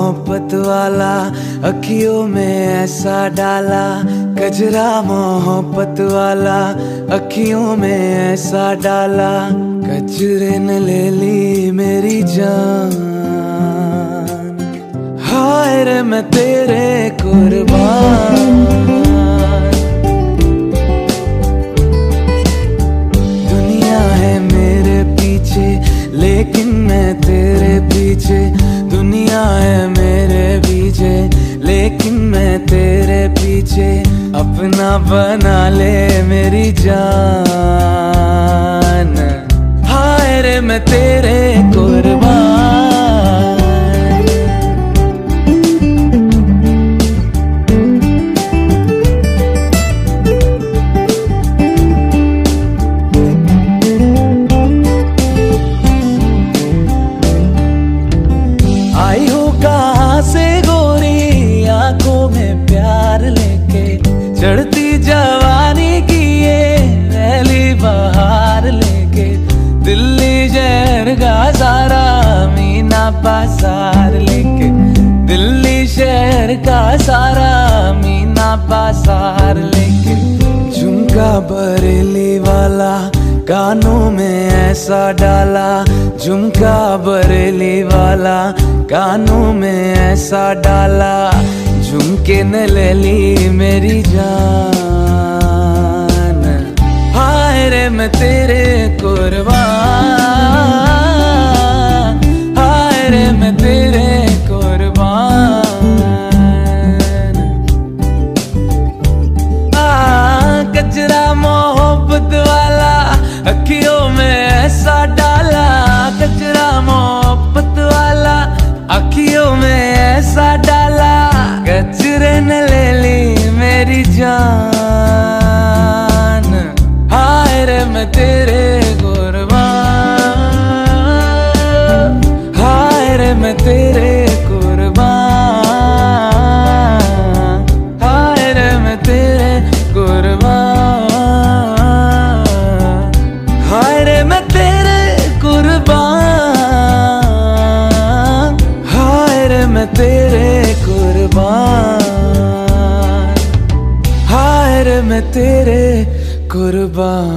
मोहब्बत वाला अखियों में ऐसा डाला, कजरा मोहब्बत वाला अखियों में ऐसा डाला, कजरे ने ले ली मेरी जान। हाय रे मैं तेरे कुर्बान, दुनिया है मेरे पीछे लेकिन मैं तेरे पीछे, दुनिया है मेरे पीछे लेकिन मैं तेरे पीछे, अपना बना ले मेरी जान। हाय रे मैं तेरे कुर्बान, आई हो कहाँ से गोरी आंखों में प्यार लेके, चढ़ती जवानी की ये पहली बहार लेके, दिल्ली शहर का सारा मीना बाजार लेके, दिल्ली शहर का सारा मीना बाजार लेके, झुमका बरेली वाला कानों में ऐसा डाला, झुमका बरेली वाला कानों में ऐसा डाला, झुमके ने ले ली मेरी जान। हाय रे मैं तेरे कुर्बान, हाय रे मैं तेरे कुर्बान। कचरा मोहब्बत वाला अखियों में ऐसा डाला, कचरा मोहब्बत वाला अखियों में ऐसा डाला, कचरे ने ले ली मेरी जान। हाय रे मैं तेरे कुर्बान, हाय रे मैं तेरे कुर्बान, हाय रे मैं तेरे कुर्बान, हाय रे मैं तेरे कुर्बान, हाय रे मैं तेरे कुर्बान, हाय रे मैं तेरे कुर्बान।